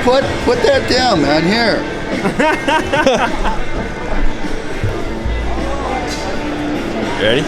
put that down, man. Here. Ready?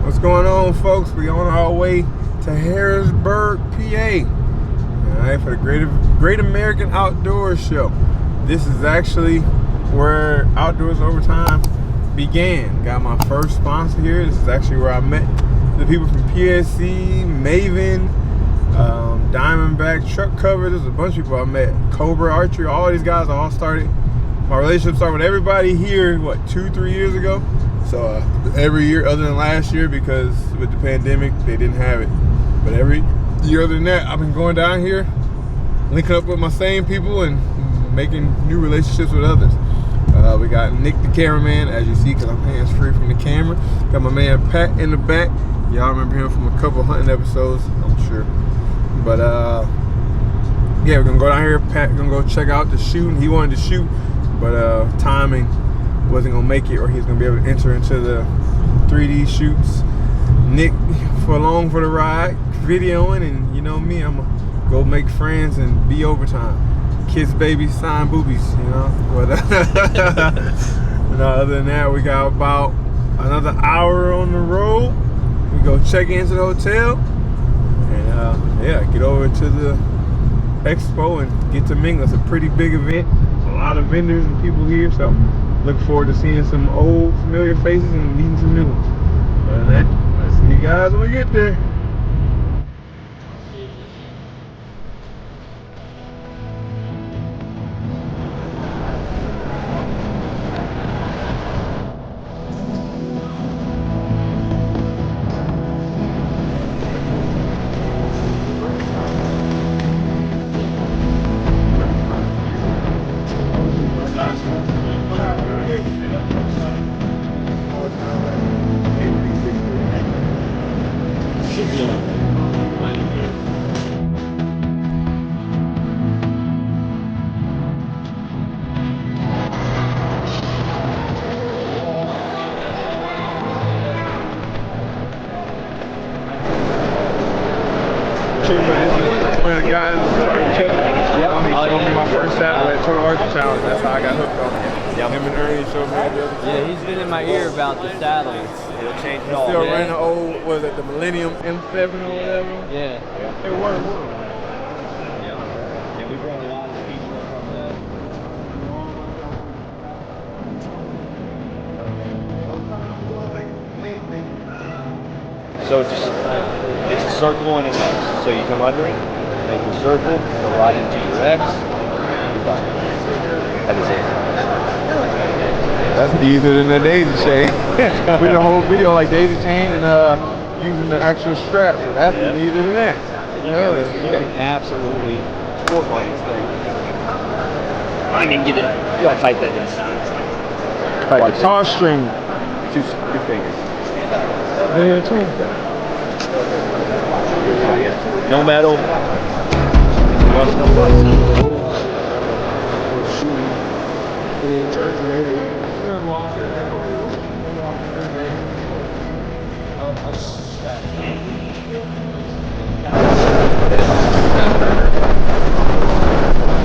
What's going on, folks? We on our way to Harrisburg, PA. Alright, for the Great American Outdoor Show. This is actually where Outdoors Overtime began. Got my first sponsor here. This is actually where I met the people from PSC, Maven, Diamondback, Truck Cover. There's a bunch of people I met. Cobra Archery, all these guys all started. My relationship started with everybody here, what, 2-3 years ago? So every year other than last year, because with the pandemic, they didn't have it. But every year other than that, I've been going down here, linking up with my same people and making new relationships with others. We got Nick the cameraman, as you see, because I'm hands-free from the camera. Got my man Pat in the back. Y'all remember him from a couple hunting episodes, I'm sure. But yeah, we're gonna go down here. Pat gonna go check out the shooting. He wanted to shoot, but timing wasn't gonna make it, or he's gonna be able to enter into the 3D shoots. Nick along for the ride, videoing, and you know me, I'm gonna go make friends and be overtime. Kiss babies, sign boobies, you know. But other than that, we got about another hour on the road. We go check into the hotel, and yeah, get over to the expo and get to mingle. It's a pretty big event. A lot of vendors and people here, so look forward to seeing some old familiar faces and meeting some new ones. Other than that, let's see you guys when we get there. One of the guys, he showed me my first saddle at Total Archery Challenge. That's how I got hooked on it. Him and Ernie showed me the other. Yeah, he's been in my ear about the saddles. It'll change it all. Still running the old, was it the Millennium M7 or whatever? Yeah. It worked. Yeah. And we brought a lot of people from that. So it's a circle and an X. So you come under it, make a circle, go right into your X. That is it. That's easier than the daisy chain. We did a whole video like daisy chain and using the actual strap. So that's easier than that. You can absolutely work on this thing. I mean, get it. You gotta tighten that in. Like the guitar string. Two fingers. Yeah, too. No metal.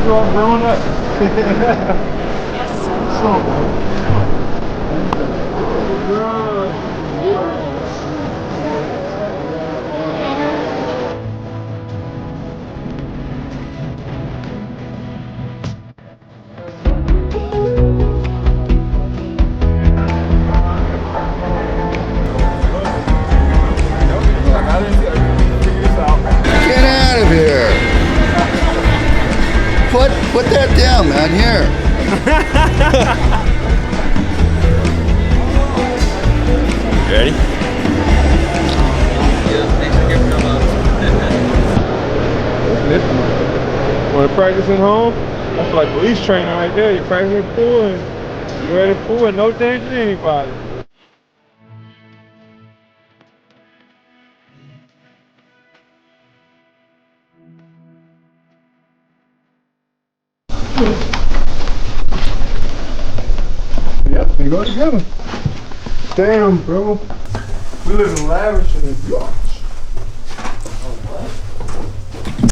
You all growing up? Yes. So, man. Here. Ready? Want to practice at home? That's like police training right there. You practice pulling. You ready to pull, no danger to anybody. Yep, they go together. Damn, bro. We live in lavish in this yacht.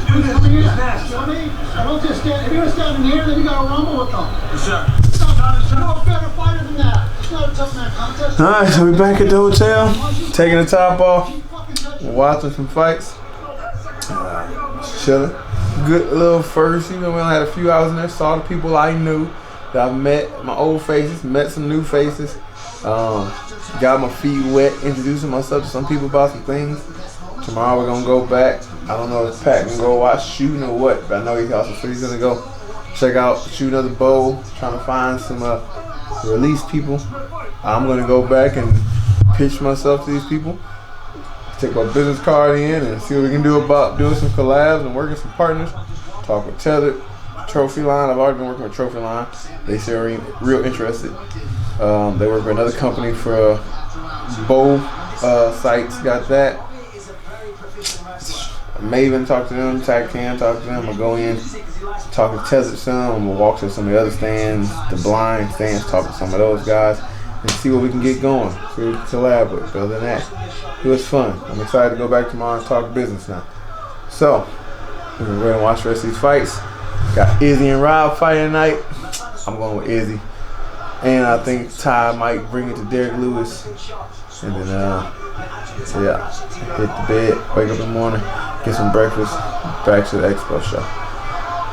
Who the hell is that, Johnny? I don't just stand. If you're standing here, then you gotta rumble with them. Yes, sir. You're a better fighter than that. It's not a tough man contest. Alright, so we back at the hotel, taking the top off, watching some fights, chilling. Good little first, you know, we only had a few hours in there, saw the people I knew that I met, my old faces, met some new faces, got my feet wet, introducing myself to some people about some things. Tomorrow we're gonna go back. I don't know if Pat can go watch shooting or what, but I know he also said he's gonna go check out shoot another bowl, trying to find some release people. I'm gonna go back and pitch myself to these people, take my business card in and see what we can do about doing some collabs and working some partners. Talk with Tethered, Trophy Line. I've already been working with Trophy Line. They seem real interested. They work with another company for bow sites, got that. Maven, talk to them, Tag Cam, talk to them. I'll go in, talk to Tethered some, and we'll walk to some of the other stands, the blind stands, talk to some of those guys, and see what we can get going, see what we can collab with. But other than that, it was fun. I'm excited to go back tomorrow and talk business now. So, we're going to go and watch the rest of these fights. Got Izzy and Rob fighting tonight. I'm going with Izzy. And I think Ty might bring it to Derek Lewis. And then, yeah, hit the bed, wake up in the morning, get some breakfast, back to the expo show.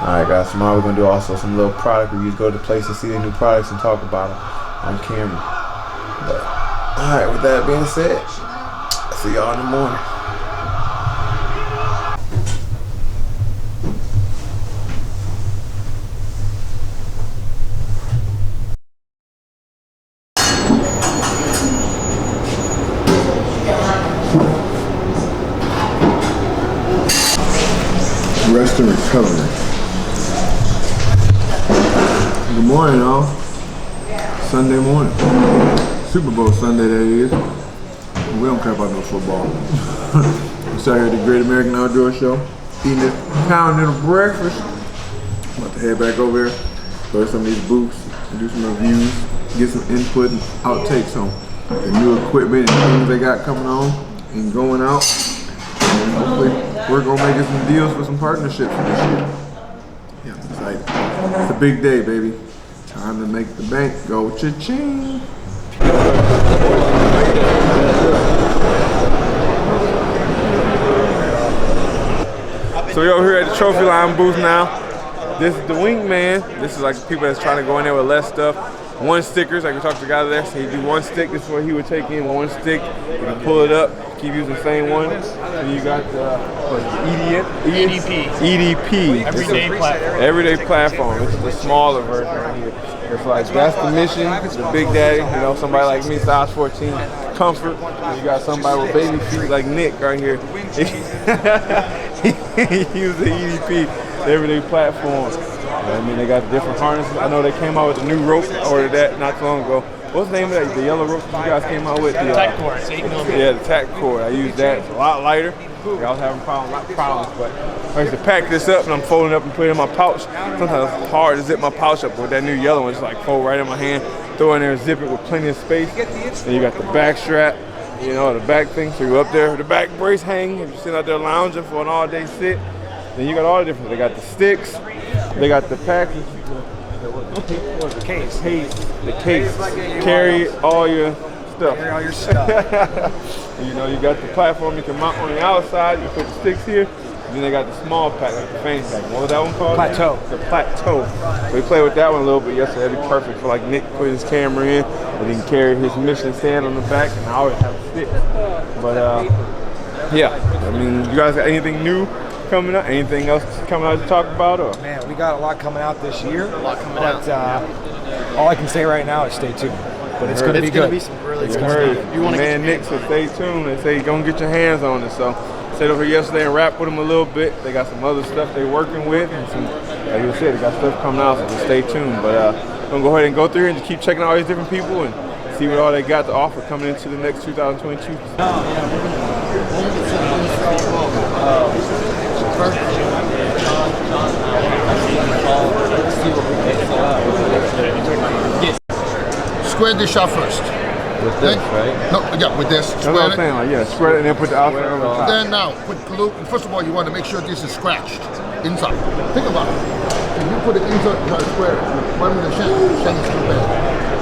Alright guys, tomorrow we're going to do also some little product reviews, go to places, see their new products and talk about them on camera. But, alright, with that being said, I'll see y'all in the morning. Rest and recovery. Good morning, y'all. Sunday morning. Super Bowl Sunday, that is. We don't care about no football. We sat here at the Great American Outdoor Show, eating this continental breakfast. I'm about to head back over there, go to some of these booths, and do some reviews, get some input and outtakes on the new equipment and things they got coming on and going out. And hopefully, we're gonna make some deals for some partnerships for this year. Yeah, it's like, it's a big day, baby. Time to make the bank go cha-ching. So we're over here at the Trophy Line booth now. This is the Wingman. This is like people that's trying to go in there with less stuff. One stickers, like we talked to the guy there, so he'd do one stick. This is what he would take in, one stick. You can pull it up, keep using the same one. And you got EDP. Everyday platform. Everyday platform. This is the smaller version right here. It's like, that's the mission, it's the big daddy. You know, somebody like me, size 14, comfort. And you got somebody with baby feet like Nick right here. He uses the EDP, the everyday platform. I mean, they got different harnesses. I know they came out with a new rope. I ordered that not too long ago. What's the name of that? The yellow rope you guys came out with? The tack cord. It's 8mm. Yeah, the tack cord. I used that. It's a lot lighter. I was having problems, but I used to pack this up and I'm folding up and put it in my pouch. Sometimes it's hard to zip my pouch up, but with that new yellow one, it's like fold right in my hand, throw it in there and zip it with plenty of space. And you got the back strap, you know, the back thing. So you go up there, the back brace hang. If you're sitting out there lounging for an all-day sit, then you got all the different. They got the sticks, they got the package. The case. The case. Carry all your stuff. Carry all your stuff. You know, you got the platform you can mount on the outside. You put the sticks here. And then they got the small pack, like the fancy pack. What was that one called? Plateau. The Plateau. So we played with that one a little bit yesterday. That'd be perfect for like Nick put his camera in and he can carry his mission stand on the back. And I always have a stick. But yeah, I mean, you guys got anything new coming out. Anything else coming out to talk about? Or? Man, we got a lot coming out this year. A lot coming out. All I can say right now is stay tuned. But it's going to be good. It's going to be some really You good heard stuff. You want to man Nick said stay tuned. They say gonna get your hands on it. So stayed over here yesterday and rapped with them a little bit. They got some other stuff they working with, and some, like you said, they got stuff coming out. So just stay tuned. But I'm gonna go ahead and go through here and just keep checking out all these different people and see what all they got to offer coming into the next 2022. Square this shot first. With this, right? No, yeah, with this. That's what I'm saying. Like, yeah, spread it and then put the outfit over the top. Then now, put glue. First of all, you want to make sure this is scratched inside. Think about it. If you put it inside, try to square it. One with the shank is too bad.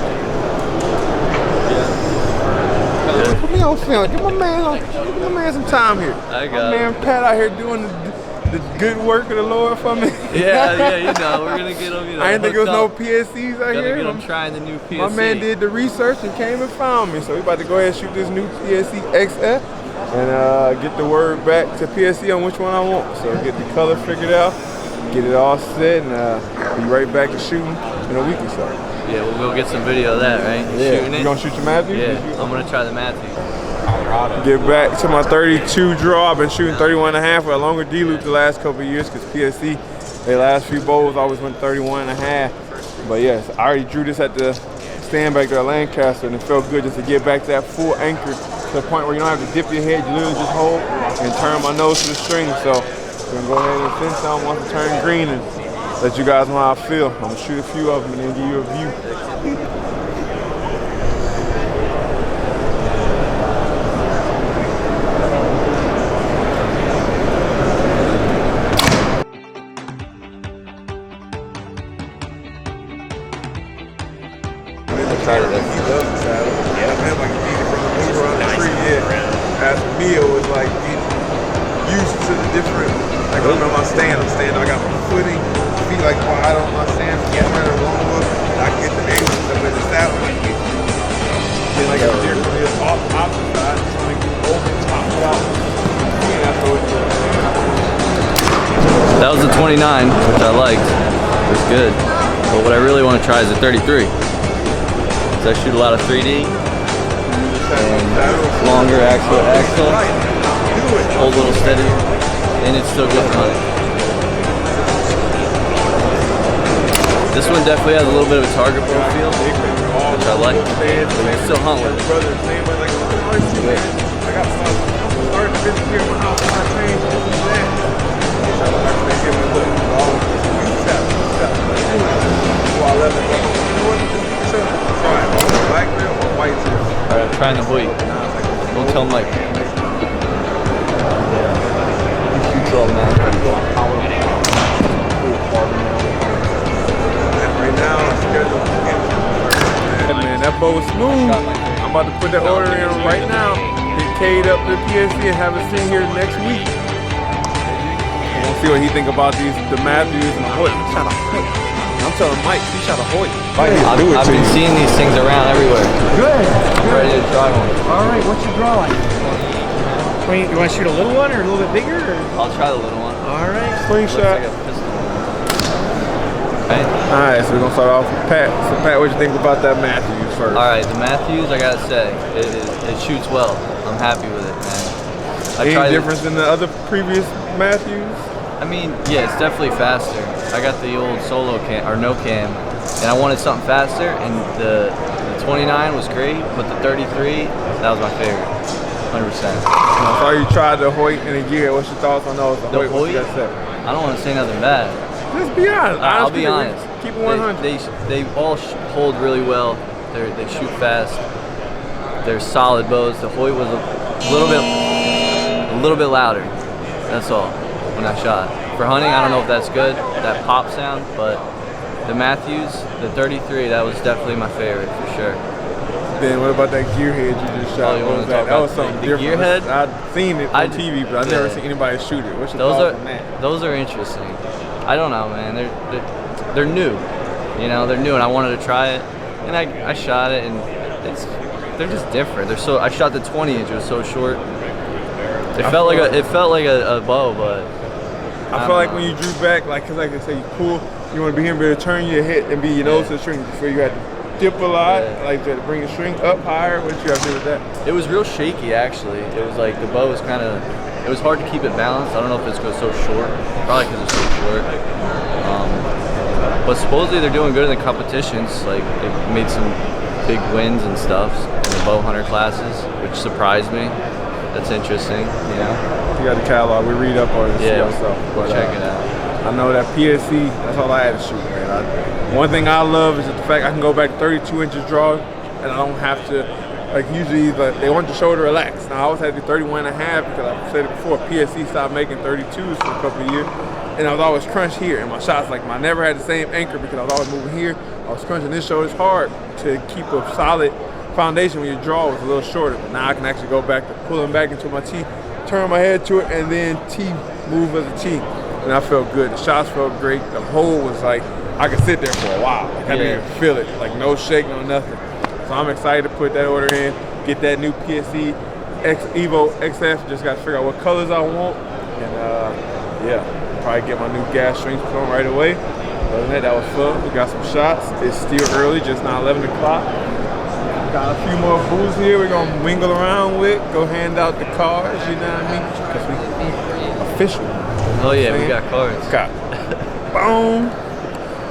Put me on film. Give my man some time here. I got my man Pat out here doing the good work of the Lord for me. Yeah, you know, we're gonna get them. You know, I didn't think it was no hooked up. PSCs out Gonna here. get them trying the new PSC. My man did the research and came and found me. So we about to go ahead and shoot this new PSC XF and get the word back to PSC on which one I want. So get the color figured out, get it all set, and be right back to shooting in a week or so. Yeah, we'll get some video of that, right? Shooting it. You gonna shoot your Matthews? Yeah, I'm gonna try the Matthews. Get back to my 32 draw. I've been shooting 31.5 with a longer D-loop the last couple of years because PSC, their last few bowls always went 31.5. But yes, I already drew this at the stand back there at Lancaster, and it felt good just to get back to that full anchor to the point where you don't have to dip your head, you literally just hold and turn my nose to the string. So I'm gonna go ahead and send some once it turns green and let you guys know how I feel. I'm gonna shoot a few of them and then give you a view. Meal was like getting used to the different, like I my stand, I got my footing, feet like wide on my stand, right along with, I get the angle stuff with the saddle, then like I'm there from the opposite side, so I can open, top it out, and I throw it to That was the 29, which I liked. It was good. But what I really want to try is the 33. So I shoot a lot of 3D. And longer axle, hold a little steadier, and it's still good running. This one definitely has a little bit of a target bow feel, which I like, but you can still hunt with it. Alright, I'm trying the Hoyt. Don't tell Mike. right now, man, that bow is smooth. I'm about to put that order in right now. Get K'd up to the PSC and have it sent here next week. We'll see what he think about the Matthews and the Hoyt. I'm telling Mike, he shot a Hoyt. I've been seeing these things around everywhere. Good. I'm ready to try one. All right, what's your draw like? Wait, you want to shoot a little one or a little bit bigger? Or? I'll try the little one. All right. Slingshot. Looks like a pistol. Right? Alright, so we're gonna start off with Pat. So Pat, what you think about that Matthews first? Alright, the Matthews, I gotta say, it shoots well. I'm happy with it, man. Any difference in the other previous Matthews? I mean, yeah, it's definitely faster. I got the old solo cam, or no cam, and I wanted something faster, and the 29 was great, but the 33, that was my favorite, 100%. So you tried the Hoyt in a year. What's your thoughts on those? The Hoyt? What you gotta say? I don't want to say nothing bad. Just be honest. I'll be honest. Keep it 100. They all hold really well. They shoot fast. They're solid bows. The Hoyt was a little bit louder. That's all when I shot. For hunting, I don't know if that's good, that pop sound, but the Matthews, the 33, that was definitely my favorite for sure. Then what about that gearhead you just shot? Oh, you What wanna was talk that about was something the different. gearhead? I've seen it on TV, but I've never yeah. seen anybody shoot it. What's your Those thoughts on that? those are interesting. I don't know, man. They're new. You know, they're new, and I wanted to try it, and I shot it, and they're just different. I shot the 20 inch. It was so short. It felt like a bow, but I feel like when you drew back, like, cause like I say, you pull, you want to be here and be able to turn your head and be your nose to the string. Before you had to dip a lot, like to bring the string up higher. What you have to do with that? It was real shaky actually. It was like the bow was kind of, it was hard to keep it balanced. I don't know if it's because it's so short. Probably because it's so short. But supposedly they're doing good in the competitions. Like they made some big wins and stuff in the bow hunter classes, which surprised me. That's interesting. You got the catalog. We read up on this stuff. But check it out. I know that PSC. That's all I had to shoot, man. One thing I love is the fact I can go back 32 inches draw, and I don't have to. Like usually, they want the shoulder relaxed. Now I always had to do 31 and a half because I said it before. PSC stopped making 32s for a couple of years, and I was always crunched here. And my shots, like I never had the same anchor because I was always moving here. I was crunching this shoulder. It's hard to keep a solid foundation when your draw was a little shorter. But now I can actually go back to pulling back into my T, turn my head to it, and then T move as a T. And I felt good. The shots felt great. The hole was like I could sit there for a while. Like I didn't even feel it. Like no shake, no nothing. So I'm excited to put that order in, get that new PSC Evo XF. Just got to figure out what colors I want, and probably get my new gas strings put on right away. Other than that was fun. We got some shots. It's still early, just now 11 o'clock. Got a few more booths here we're gonna mingle around with, go hand out the cards, you know what I mean? Because we official. Oh yeah, we got cards. Got boom.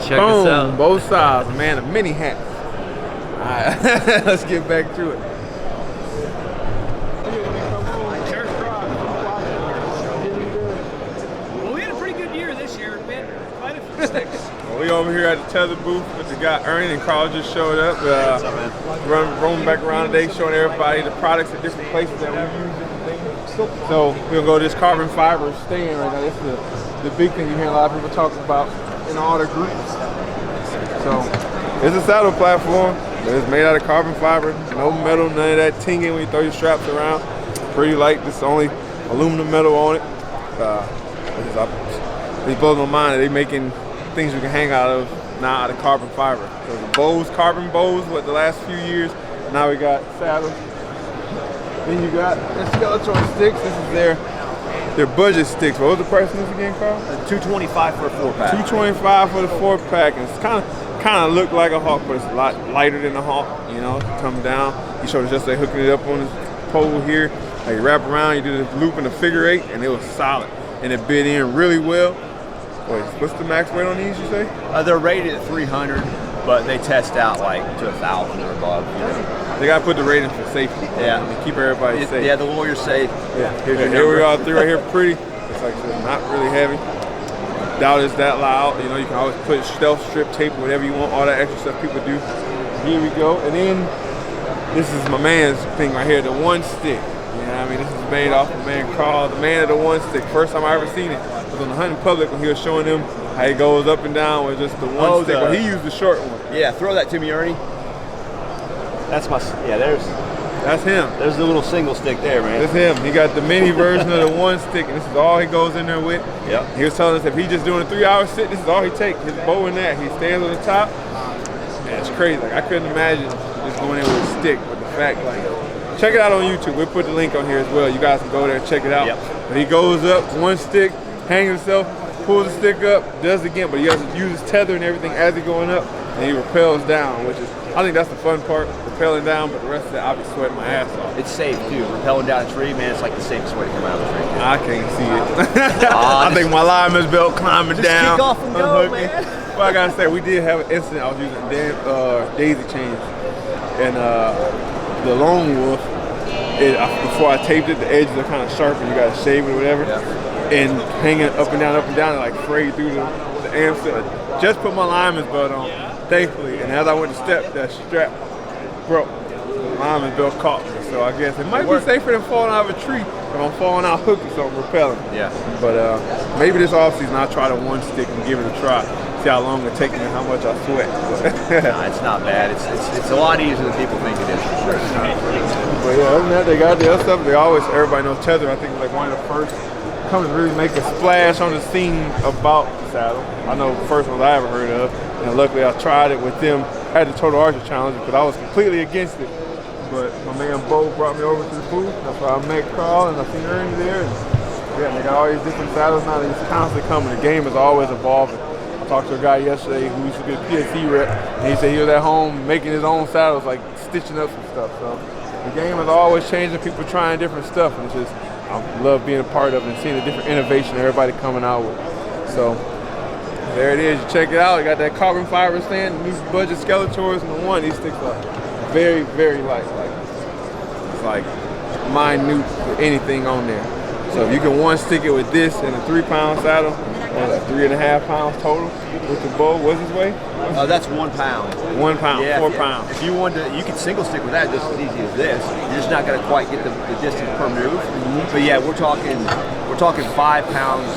Check us out. Both sides, man, a mini hat. All right, let's get back to it. Well, we had a pretty good year this year. We had quite a few sticks. Well, we over here at the tether booth with the guy Ernie, and Carl just showed up. Roaming back around today, showing everybody the products at different places that we use. So we're gonna go to this carbon fiber stand right now. This is the big thing you hear a lot of people talking about in all the groups. So it's a saddle platform, but it's made out of carbon fiber, no metal, none of that tinging when you throw your straps around. Pretty light. This is only aluminum metal on it. It blows my mind that they're making things you can hang out of now out of carbon fiber. So the bows, carbon bows, the last few years. Now we got saddles. Then you got the Skeleton sticks. This is their budget sticks. What was the price of this again, Carl? $225 for a 4-pack. $225 for the 4-pack. And it's kind of looked like a Hawk, but it's a lot lighter than a Hawk. You know, come down. He showed us yesterday hooking it up on this pole here. Like you wrap around, you do the loop in the figure 8, and it was solid. And it bit in really well. Wait, what's the max weight on these, you say? They're rated at 300, but they test out like to 1,000 or above. You know? They gotta put the rating for safety. Yeah, to keep everybody safe. Yeah, the warrior's safe. Yeah, here we are, 3 right here, pretty. It's like not really heavy. Doubt it's that loud. You know, you can always put stealth strip tape, whatever you want, all that extra stuff people do. Here we go, and then this is my man's thing right here, the one stick. You know what I mean? This is made off of man Carl, the man of the one stick. First time I ever seen it was on the Hunting Public when he was showing them how it goes up and down with just the one stick. But he used the short one. Yeah, throw that to me, Ernie. That's That's him. There's the little single stick there, man. That's him. He got the mini version of the one stick, and this is all he goes in there with. Yep. He was telling us if he's just doing a 3-hour sit, this is all he takes. His bow in that. He stands on the top. Man, it's crazy. Like I couldn't imagine just going in with a stick. But the fact, like, check it out on YouTube. We'll put the link on here as well. You guys can go there and check it out. Yep. But he goes up, one stick, hangs himself, pulls the stick up, does it again, but he has to use his tether and everything as he's going up, and he rappels down, which is, I think that's the fun part, rappelling down, but the rest of that, I'll be sweating my ass off. It's safe too. Rappelling down a tree, man, it's like the safest way to come out of the tree. I can't see it. I think my lineman's belt climbing down. Kick off and go, man. Well, I gotta say, we did have an incident. I was using daisy chains, and the lone wolf, before I taped it, the edges are kind of sharp and you gotta shave it or whatever. Yeah. And hanging up and down, and like frayed through the amps. I just put my lineman's belt on, thankfully. And as I went to step, that strap broke. The lineman's belt caught me. So I guess it might be safer than falling out of a tree if I'm falling out hooked or something, rappelling. Yeah. But maybe this offseason I'll try the one stick and give it a try. See how long it takes me and how much I sweat. Nah, it's not bad. It's a lot easier than people think it is. But yeah, other than that, they got the other stuff. Everybody knows Tether. I think like one of the first companies really make a splash on the scene about the saddle. I know the first ones I ever heard of, and luckily I tried it with them at the Total Archer Challenge because I was completely against it. But my man Bo brought me over to the booth. That's why I met Carl and I seen Ernie there. And Yeah, they got all these different saddles now. It's constantly coming. The game is always evolving. I talked to a guy yesterday who used to be a PSC rep, and he said he was at home making his own saddles, like stitching up some stuff. So the game is always changing. People trying different stuff, and it's just I love being a part of it and seeing the different innovation everybody coming out with. So there it is. You check it out. You got that carbon fiber stand, new budget Skeletors, and the one these sticks are very, very light. Like it's like minute with anything on there. So if you can one stick it with this and a 3-pound saddle, and 3.5 pounds total with the bow. What's his weight? That's 1 pound. 1 pound, yeah, 4 pounds. If you wanted to, you could single stick with that just as easy as this. You're just not going to quite get the distance per move. But yeah, we're talking 5 pounds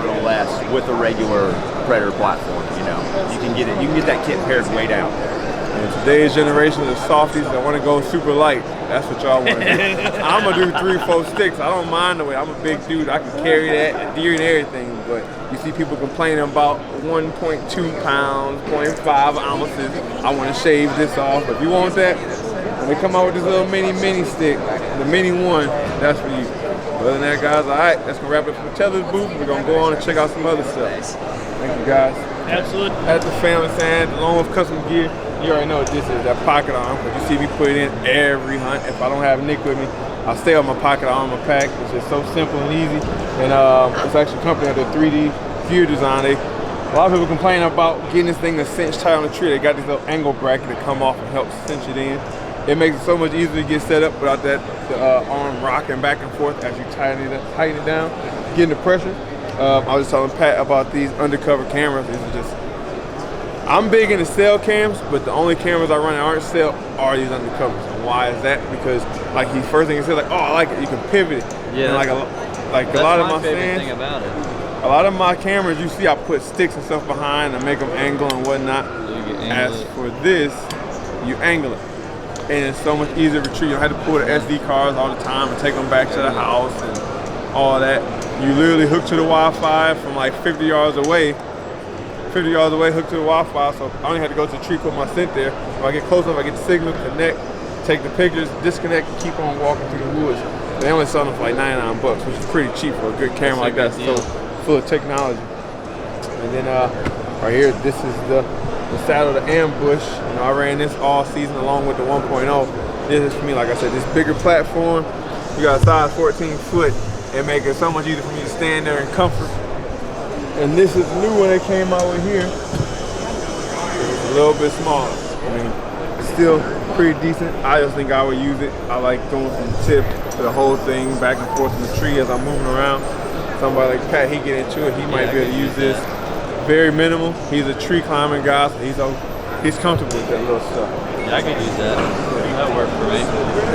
or less with a regular Predator platform. You know, you can get it. You can get that kit paired way down. And today's generation of softies that want to go super light. That's what y'all want to do. I'm going to do 3-4 sticks. I don't mind the way. I'm a big dude. I can carry that, deer and everything. But you see people complaining about 1.2 pounds, 0.5 ounces. I want to shave this off. If you want that, when we come out with this little mini stick, the mini one, that's for you. Other than that, guys, all right, that's going to wrap it up for Taylor's booth. We're going to go on and check out some other stuff. Thank you, guys. Absolutely. At the family stand, along with custom gear. You already know what this is, that pocket arm. But you see me put it in every hunt. If I don't have Nick with me, I'll stay on my pocket arm, my pack. It's just so simple and easy. And it's actually a company under 3D View Design. A lot of people complain about getting this thing to cinch tight on the tree. They got this little angle bracket that come off and helps cinch it in. It makes it so much easier to get set up without that arm rocking back and forth as you tighten it down, getting the pressure. I was telling Pat about these undercover cameras. These are just, I'm big into cell cams, but the only cameras I run that aren't cell are these undercovers. And why is that? Because like he first thing he said, like, oh, I like it. You can pivot it. Yeah. And like a lot of my favorite stands, thing about it. a lot of my cameras, you see, I put sticks and stuff behind and make them angle and whatnot. As for this, you angle it, and it's so much easier to retrieve. You don't have to pull the SD cards all the time and take them back to the house and all that. You literally hook to the Wi-Fi from like 50 yards away. 50 yards away, hooked to the Wi-Fi, so I only had to go to the tree, put my scent there. When I get close enough, I get the signal, connect, take the pictures, disconnect, and keep on walking through the woods. They only sell them for like 99 bucks, which is pretty cheap for a good camera like that. So full of technology. And then right here, this is the saddle, the Ambush. You know, I ran this all season along with the 1.0. This is for me, like I said, this bigger platform. You got a size 14 foot. It makes it so much easier for me to stand there in comfort. And this is new when it came out with here. It's a little bit smaller. I mean, still pretty decent. I just think I would use it. I like going from the tip to the whole thing, back and forth in the tree as I'm moving around. Somebody like Pat, he get into it. He might be able to use this. Very minimal. He's a tree climbing guy, so he's comfortable with that little stuff. Yeah, I could use that. That worked for me.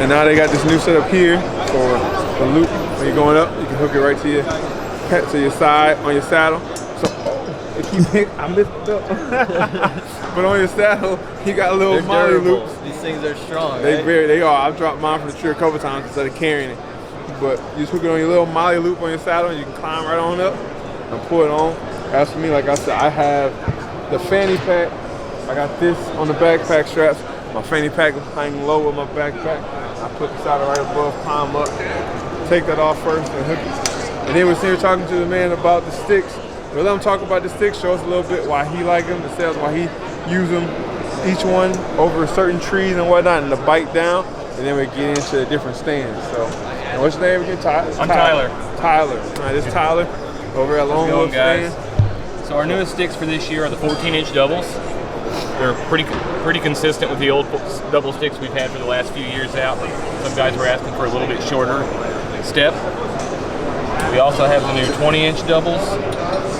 And now they got this new setup here for the loop. When you're going up, you can hook it right to your side on your saddle. So it keeps hitting. I missed up. But on your saddle, you got little molly loops. These things are strong. They are. I've dropped mine from the tree a couple times instead of carrying it. But you just hook it on your little molly loop on your saddle, and you can climb right on up and pull it on. As for me, like I said, I have the fanny pack. I got this on the backpack straps. My fanny pack is hanging low with my backpack. I put the saddle right above, climb up, take that off first, and hook it. And then we're sitting here talking to the man about the sticks. We'll let him talk about the sticks, show us a little bit why he like them, the sales, why he use them, each one over certain trees and whatnot, and the bite down. And then we get into the different stands. So, and what's your name again? I'm Tyler. Tyler. All right, this is Tyler over at Longwood Stand. So our newest sticks for this year are the 14-inch doubles. They're pretty consistent with the old double sticks we've had for the last few years out. Some guys were asking for a little bit shorter step. We also have the new 20-inch doubles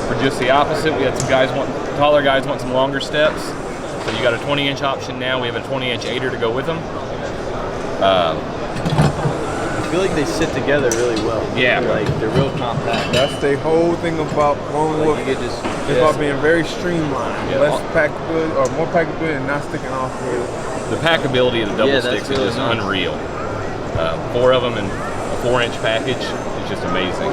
for just the opposite. We had some guys taller guys want some longer steps. So you got a 20-inch option now. We have a 20-inch 8er to go with them. I feel like they sit together really well. Yeah. They're real compact. That's the whole thing about Longwood. It's about being very streamlined. Yeah. Less packability, or more packability and not sticking off with it. The packability of the double sticks is just unreal. 4 of them in a 4-inch package is just amazing.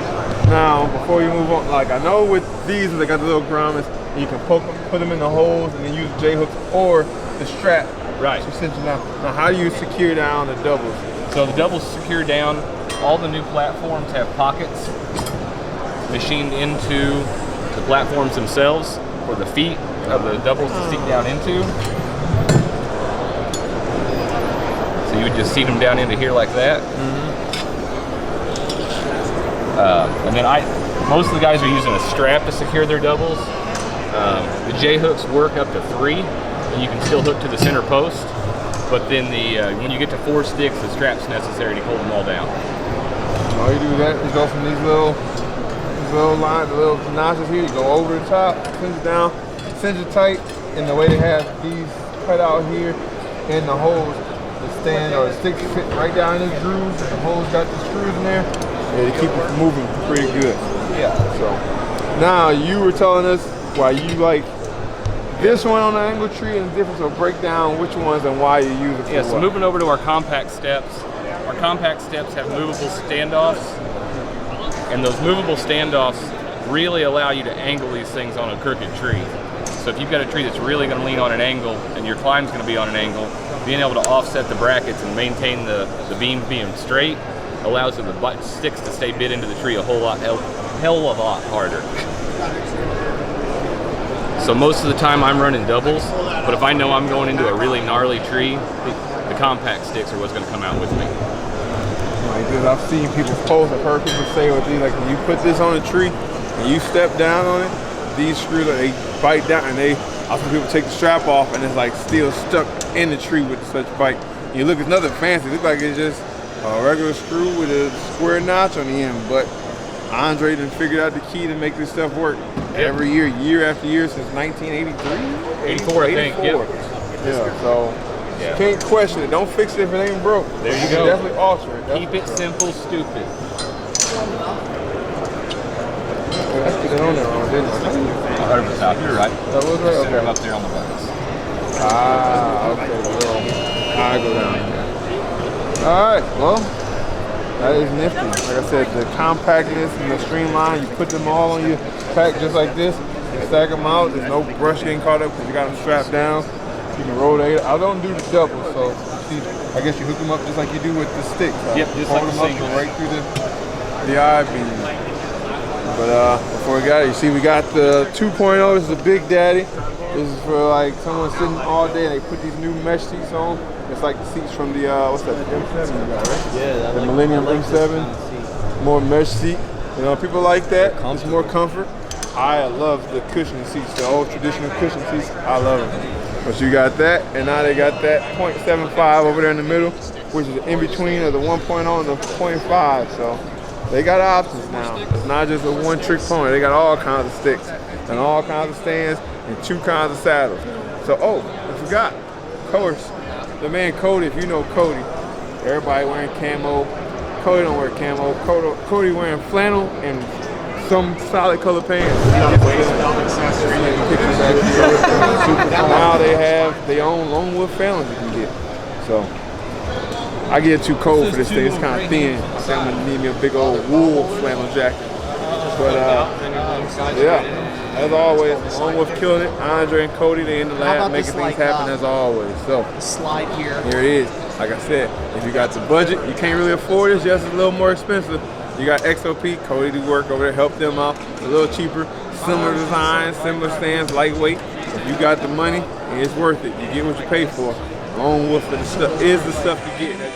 Now, before you move on, like I know with these, they got the little grommets, and you can poke them, put them in the holes, and then use J hooks or the strap. Right. To cinch them down. Now, how do you secure down the doubles? So the doubles secure down. All the new platforms have pockets machined into the platforms themselves, or the feet of the doubles to seat down into. So you would just seat them down into here like that. And then most of the guys are using a strap to secure their doubles. The J hooks work up to 3, and you can still hook to the center post. But then when you get to 4 sticks, the strap's necessary to hold them all down. All you do is that is go from these little lines, the little notches here. You go over the top, cinch it down, cinch it tight. And the way they have these cut out here, and the holes, the stand or the sticks fit right down in the grooves. The holes got the screws in there. Yeah, to keep it moving pretty good. Yeah. So now you were telling us why you like this one on the angle tree and the difference. So break down which ones and why you use it. Yeah. So moving over to our compact steps. Our compact steps have movable standoffs, and those movable standoffs really allow you to angle these things on a crooked tree. So if you've got a tree that's really going to lean on an angle and your climb's going to be on an angle, being able to offset the brackets and maintain the beam being straight allows the sticks to stay bit into the tree a hell of a lot harder. So most of the time I'm running doubles, but if I know I'm going into a really gnarly tree, the compact sticks are what's going to come out with me. Like this, I've seen people post, I've heard people say with these, like when you put this on a tree and you step down on it, these screws, they bite down, and I've seen people take the strap off and it's like still stuck in the tree with such bite. And you look, it's nothing fancy, it looks like it's just a regular screw with a square notch on the end, but Andre done figured out the key to make this stuff work every year, year after year since 1983? 84, I think, yep. Yeah, so can't question it. Don't fix it if it ain't broke. There you can go. Definitely alter it. Keep it simple, stupid. Let's get it on there, didn't I? 100%. You're right. That was right? Center Okay. up there on the buttons. Okay. I go down here. Alright, well, that is nifty. Like I said, the compactness and the streamline, you put them all on your pack just like this, you stack them out, there's no brush getting caught up because you got them strapped down. You can rotate. I don't do the double, so see, I guess you hook them up just like you do with the sticks. Yep, just like the single. Right through the I-beam. But before we got it, you see we got the 2.0. This is the Big Daddy. This is for like someone sitting all day and they put these new mesh seats on. It's like the seats from the, what's that, the M7 you got, right? Yeah, the Millennium M7. More mesh seat. You know, people like that. It's more comfort. I love the cushioning seats, the old traditional cushion seats. I love them. But you got that, and now they got that 0.75 over there in the middle, which is in between of the 1.0 and the 0.5. So they got options now. It's not just a one-trick pony. They got all kinds of sticks and all kinds of stands and 2 kinds of saddles. So, I forgot, of course, the man Cody, if you know Cody, everybody wearing camo. Cody don't wear camo. Cody wearing flannel and some solid color pants. Now they have their own lone wolf flannels you can get. So I get too cold for this thing. It's kind of thin. So I'm gonna need me a big old wool flannel jacket. But as always, lone wolf killing it. Andre and Cody, they in the lab making things happen as always. So slide here. Here it is. Like I said, if you got the budget, you can't really afford it. It's just a little more expensive. You got XOP, Cody do work over there, help them out. A little cheaper, similar design, similar stands, lightweight. If you got the money, it's worth it. You get what you pay for. Lone wolf for the stuff is the stuff you get.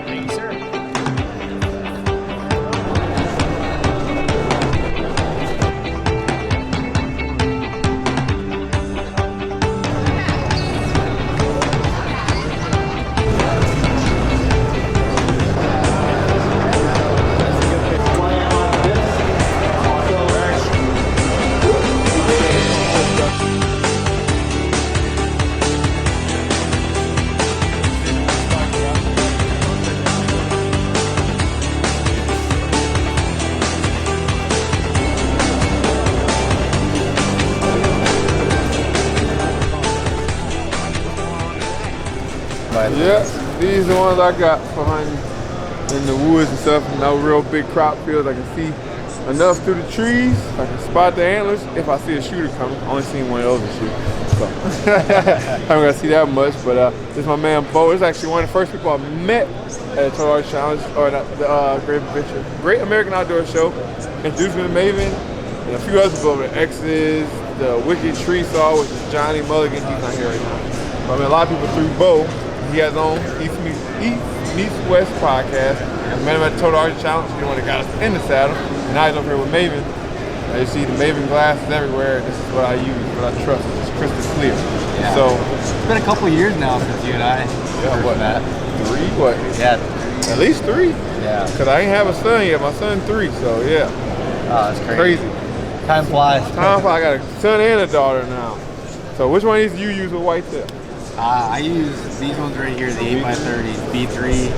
Thank you, sir. Yeah, these are the ones I got behind in the woods and stuff. No real big crop fields. I can see enough through the trees. I can spot the antlers if I see a shooter coming. I only seen one of those this year. So I haven't got to see that much, but this is my man Bo. This is actually one of the first people I met at the Total Arts Challenge, or the Great American Outdoor Show. Introduced me to Maven and a few other people, the X's, the Wicked Tree Saw, which is Johnny Mulligan. He's not here right now. But I mean, a lot of people through Bo. He has his own East Meets West podcast. I met him at the Total Arts Challenge. He's the one that got us in the saddle. And now he's up here with Maven. You see the Maven glasses everywhere. This is what I use, what I trust. It's crystal clear. Yeah. So it's been a couple of years now since you and I what, met. 3? What? Yeah. At least 3. Yeah. Because I ain't have a son yet. My son 3, so yeah. Oh, that's crazy. Time flies. Time flies. I got a son and a daughter now. So which one of these do you use with whitetail? I use these ones right here, the 8x30, B3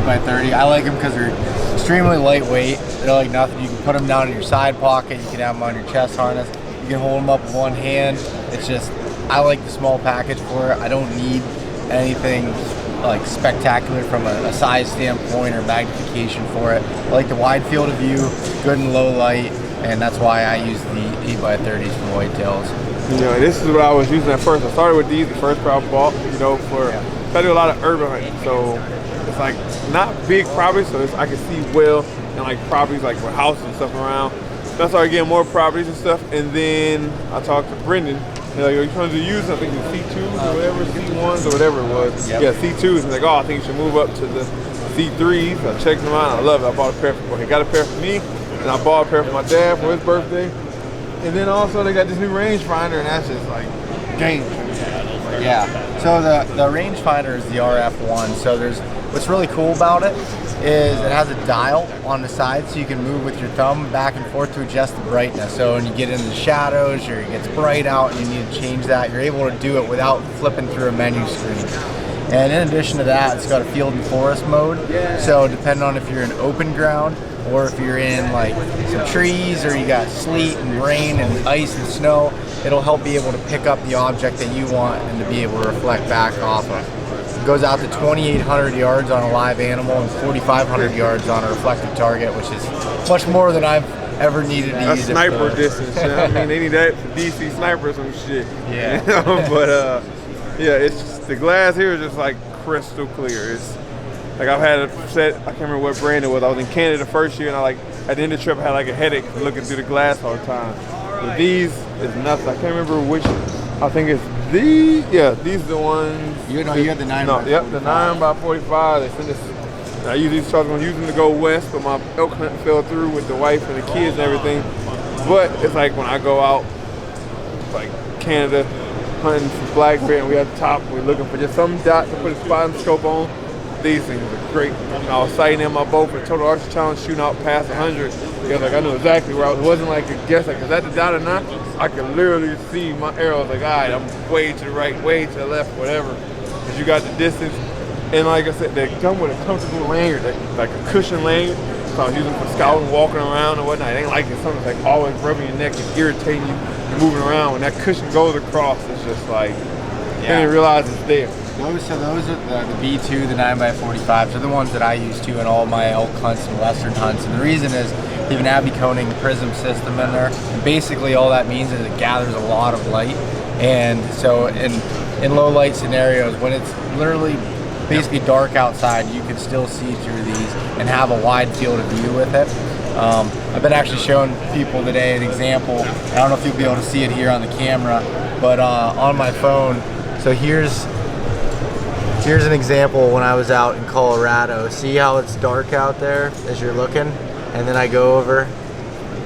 8x30. I like them because they're extremely lightweight. They're like nothing. You can put them down in your side pocket. You can have them on your chest harness. You can hold them up with one hand. It's just, I like the small package for it. I don't need anything like spectacular from a size standpoint or magnification for it. I like the wide field of view, good and low light, and that's why I use the 8x30s for whitetails. You know, this is what I was using at first. I started with these, the first pair I bought, you know, I do a lot of urban hunting. So it's like not big properties, so I can see well and like properties like with houses and stuff around. So I started getting more properties and stuff, and then I talked to Brendan. He's like, you're trying to use, I think, the C2s or whatever, C1s or whatever it was. Yep. Yeah, C2s. And like, oh, I think you should move up to the C3s. I checked them out, and I love it. I bought a pair for him. He got a pair for me, and I bought a pair for my dad for his birthday. And then also they got this new rangefinder, and that's just like game. Yeah. So the rangefinder is the RF1. So what's really cool about it is it has a dial on the side, so you can move with your thumb back and forth to adjust the brightness. So when you get into the shadows or it gets bright out and you need to change that, you're able to do it without flipping through a menu screen. And in addition to that, it's got a field and forest mode. So depending on if you're in open ground or if you're in like some trees or you got sleet and rain and ice and snow, it'll help be able to pick up the object that you want and to be able to reflect back off of. It goes out to 2,800 yards on a live animal and 4,500 yards on a reflective target, which is much more than I've ever needed to use. That's sniper distance. You know? I mean, they need that for DC snipers and shit. Yeah. You know? But yeah, it's just, the glass here is just like crystal clear. It's like I've had a set, I can't remember what brand it was. I was in Canada the first year, and I like at the end of the trip I had like a headache from looking through the glass all the time. But these is nothing. I can't remember which. I think it's these. Yeah, these are the ones. You had the 9 by 45. Yep, the 9x45. They sent us. I usually started on using to go west, but my elk hunt fell through with the wife and the kids and everything. But it's like when I go out, like Canada, hunting for black bear, and we at the top, we're looking for just some dot to put a spot and scope on. These things are great. I was sighting in my boat for the Total Arts Challenge, shooting out past 100. Because like I knew exactly where I was. It wasn't like a guess, like is that the dot or not? I could literally see my arrows. Like, all right, I'm way to the right, way to the left, whatever. Because you got the distance. And like I said, they come with a comfortable lanyard, like a cushion lanyard. So I was using for scouting, walking around and whatnot. It ain't like it's something that's like always rubbing your neck and irritating you and moving around. When that cushion goes across, it's just like, you didn't realize it's there. Those are the B2, the 9x45s are the ones that I use too in all my elk hunts and western hunts. And the reason is you have an Abbey Koenig prism system in there. And basically all that means is it gathers a lot of light. And so in low light scenarios, when it's literally basically dark outside, you can still see through these and have a wide field of view with it. I've been actually showing people today an example. I don't know if you'll be able to see it here on the camera, but on my phone. So here's an example when I was out in Colorado. See how it's dark out there as you're looking? And then I go over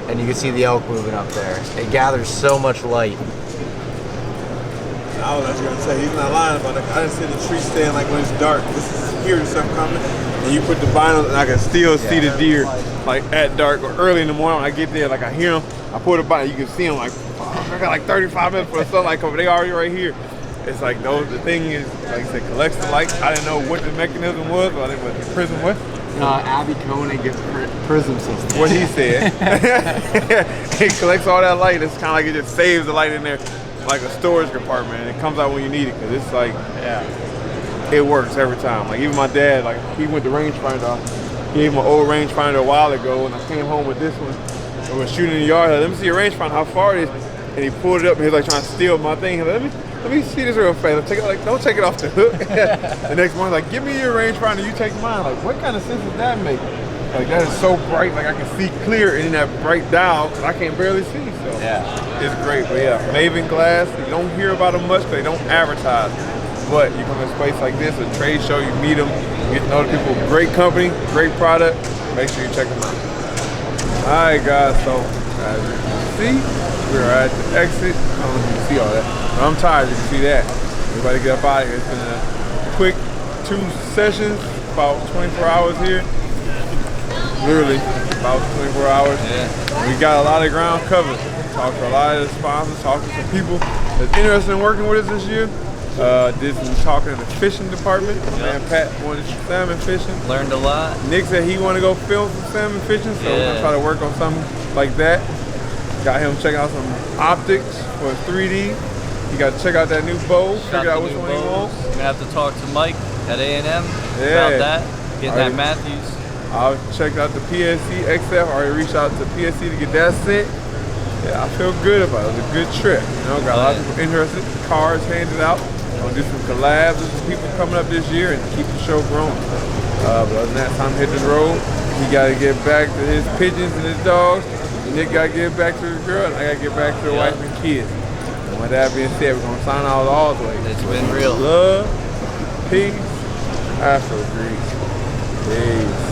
and you can see the elk moving up there. It gathers so much light. I was actually gonna say, he's not lying about it. I didn't see the tree stand like when it's dark. This is here there's something coming. And you put the vinyl and I can still see the deer like at dark or early in the morning when I get there, like I hear them, I put the vinyl, you can see them like, oh, I got like 35 minutes for the sunlight coming. They already right here. It's like the thing is, like I said, collects the light. I didn't know what the mechanism was, but I think what the prism was. Abbey Koenig prism system. What he said. It collects all that light. It's kind of like it just saves the light in there, like a storage compartment, and it comes out when you need it. Cause it's like, it works every time. Like even my dad, like he went to Rangefinder. He gave him an old Rangefinder a while ago, and I came home with this one. we were shooting in the yard. Like, let me see your rangefinder, how far it is. And he pulled it up and he was like trying to steal my thing. He was like, let me see this real fast. Don't take it off the hook. The next morning, like, give me your rangefinder, you take mine. Like, what kind of sense does that make? Like, that is so bright, like I can see clear in that bright dial, I can't barely see. So it's great. But yeah, Maven Glass, you don't hear about them much because they don't advertise. But you come to a space like this, a trade show, you meet them, you get to know the people. Great company, great product. Make sure you check them out. All right, guys. So as you can see, we're at the exit. I don't know if you can see all that, but I'm tired. You can see that. Everybody get up out of here. It's been a quick 2 sessions, about 24 hours here. Literally about 24 hours. Yeah. We got a lot of ground covered. Talked to a lot of the sponsors, talked to some people that's interested in working with us this year. Did some talking in the fishing department. Man, Pat wanted some salmon fishing. Learned a lot. Nick said he wanted to go film some salmon fishing, so we're gonna try to work on something like that. Got him checking out some optics for 3D. You got to check out that new bow. Figure out which one he wants. We're gonna have to talk to Mike at A&M about that. Getting that Matthews. I checked out the PSC XF. I already reached out to PSC to get that sent. Yeah, I feel good about it. It was a good trip. You know, got a lot of people interested. Cars handed out. We'll do some collabs with some people coming up this year and keep the show growing. But other than that, time to hit the road. He got to get back to his pigeons and his dogs. Nick got to get back to his girl, and I got to get back to the wife and kids. And with that being said, we're going to sign out all the way. It's been real. Love, peace, Afro Greece. Peace.